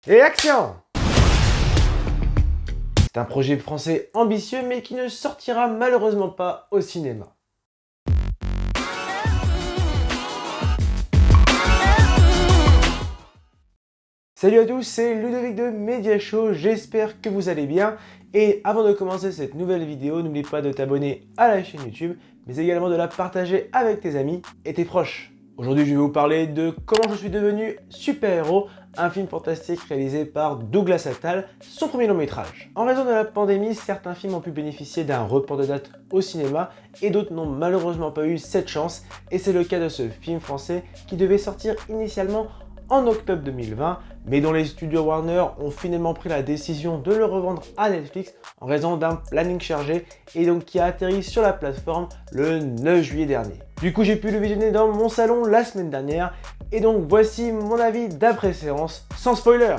Et action! C'est un projet français ambitieux mais qui ne sortira malheureusement pas au cinéma. Salut à tous, c'est Ludovic de Mediashow, j'espère que vous allez bien. Et avant de commencer cette nouvelle vidéo, n'oublie pas de t'abonner à la chaîne YouTube, mais également de la partager avec tes amis et tes proches. Aujourd'hui, je vais vous parler de Comment je suis devenu super-héros, un film fantastique réalisé par Douglas Attal, son premier long métrage. En raison de la pandémie, certains films ont pu bénéficier d'un report de date au cinéma et d'autres n'ont malheureusement pas eu cette chance. Et c'est le cas de ce film français qui devait sortir initialement en octobre 2020, mais dont les studios Warner ont finalement pris la décision de le revendre à Netflix en raison d'un planning chargé et donc qui a atterri sur la plateforme le 9 juillet dernier. Du coup, j'ai pu le visionner dans mon salon la semaine dernière et donc voici mon avis d'après séance sans spoiler.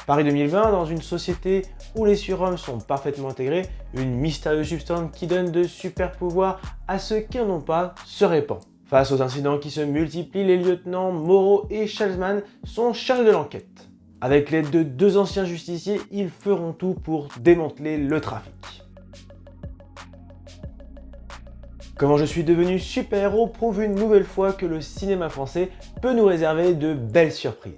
Paris 2020, dans une société où les surhommes sont parfaitement intégrés, une mystérieuse substance qui donne de super pouvoirs à ceux qui n'en ont pas se répand. Face aux incidents qui se multiplient, les lieutenants Moreau et Salzman sont chargés de l'enquête. Avec l'aide de deux anciens justiciers, ils feront tout pour démanteler le trafic. Comment je suis devenu super-héros prouve une nouvelle fois que le cinéma français peut nous réserver de belles surprises.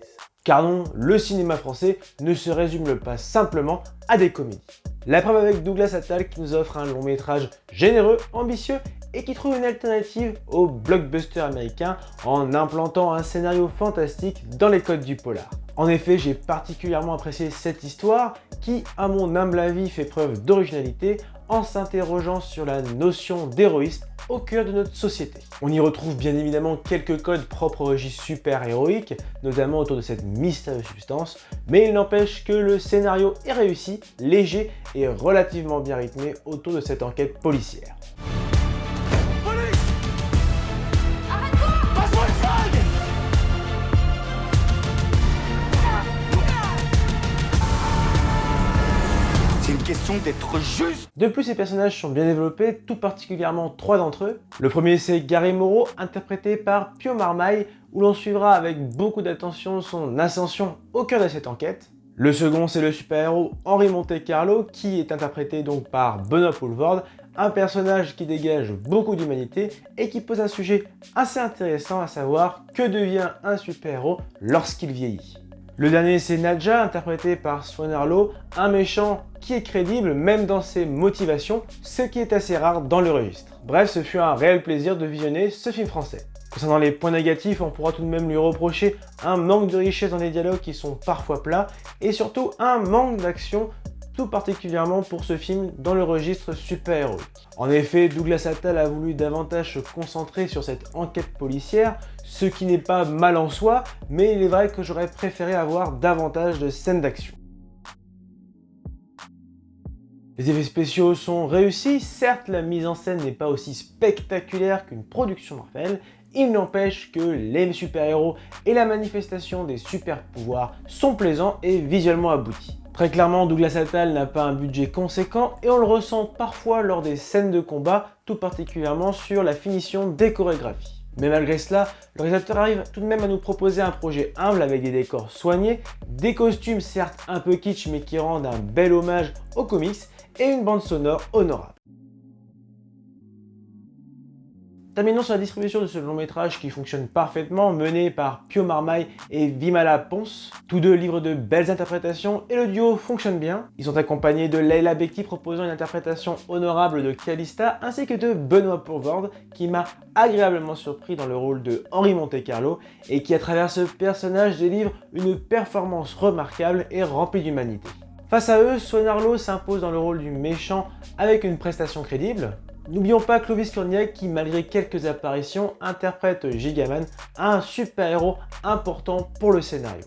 Car non, le cinéma français ne se résume pas simplement à des comédies. La preuve avec Douglas Attal qui nous offre un long métrage généreux, ambitieux et qui trouve une alternative au blockbuster américain en implantant un scénario fantastique dans les codes du polar. En effet, j'ai particulièrement apprécié cette histoire qui, à mon humble avis, fait preuve d'originalité en s'interrogeant sur la notion d'héroïsme au cœur de notre société. On y retrouve bien évidemment quelques codes propres au registre super-héroïque, notamment autour de cette mystérieuse substance, mais il n'empêche que le scénario est réussi, léger et relativement bien rythmé autour de cette enquête policière. Question d'être juste. De plus, ces personnages sont bien développés, tout particulièrement trois d'entre eux. Le premier, c'est Gary Moreau, interprété par Pio Marmaille, où l'on suivra avec beaucoup d'attention son ascension au cœur de cette enquête. Le second, c'est le super-héros Henri Monte-Carlo, qui est interprété donc par Benoît Poelvoorde, un personnage qui dégage beaucoup d'humanité et qui pose un sujet assez intéressant, à savoir que devient un super-héros lorsqu'il vieillit. Le dernier, c'est Nadja, interprété par Swan Arlo, un méchant qui est crédible même dans ses motivations, ce qui est assez rare dans le registre. Bref, ce fut un réel plaisir de visionner ce film français. Concernant les points négatifs, on pourra tout de même lui reprocher un manque de richesse dans les dialogues qui sont parfois plats et surtout un manque d'action, tout particulièrement pour ce film dans le registre super-héroïque. En effet, Douglas Attal a voulu davantage se concentrer sur cette enquête policière, ce qui n'est pas mal en soi, mais il est vrai que j'aurais préféré avoir davantage de scènes d'action. Les effets spéciaux sont réussis, certes la mise en scène n'est pas aussi spectaculaire qu'une production Marvel, il n'empêche que les super-héros et la manifestation des super-pouvoirs sont plaisants et visuellement aboutis. Très clairement, Douglas Attal n'a pas un budget conséquent et on le ressent parfois lors des scènes de combat, tout particulièrement sur la finition des chorégraphies. Mais malgré cela, le réalisateur arrive tout de même à nous proposer un projet humble avec des décors soignés, des costumes certes un peu kitsch mais qui rendent un bel hommage aux comics et une bande sonore honorable. Terminons sur la distribution de ce long métrage qui fonctionne parfaitement, mené par Pio Marmaille et Vimala Pons. Tous deux livrent de belles interprétations et le duo fonctionne bien. Ils sont accompagnés de Leila Bekti proposant une interprétation honorable de Calista ainsi que de Benoît Poelvoorde qui m'a agréablement surpris dans le rôle de Henri Monte-Carlo et qui à travers ce personnage délivre une performance remarquable et remplie d'humanité. Face à eux, Swan Arlo s'impose dans le rôle du méchant avec une prestation crédible. N'oublions pas Clovis Cornillac qui, malgré quelques apparitions, interprète Gigaman, un super-héros important pour le scénario.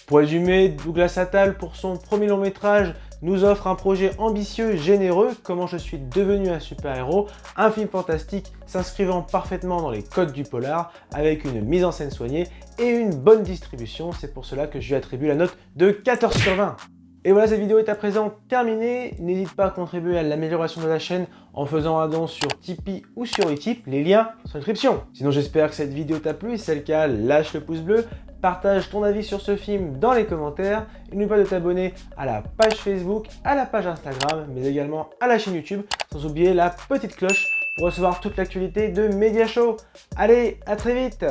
Pour résumer, Douglas Attal, pour son premier long métrage, nous offre un projet ambitieux, généreux, Comment je suis devenu un super-héros, un film fantastique s'inscrivant parfaitement dans les codes du polar, avec une mise en scène soignée et une bonne distribution. C'est pour cela que je lui attribue la note de 14/20. Et voilà, cette vidéo est à présent terminée. N'hésite pas à contribuer à l'amélioration de la chaîne en faisant un don sur Tipeee ou sur Utip, les liens sont en description. Sinon, j'espère que cette vidéo t'a plu. Si c'est le cas, lâche le pouce bleu, partage ton avis sur ce film dans les commentaires et n'oublie pas de t'abonner à la page Facebook, à la page Instagram, mais également à la chaîne YouTube, sans oublier la petite cloche pour recevoir toute l'actualité de Media Show. Allez, à très vite!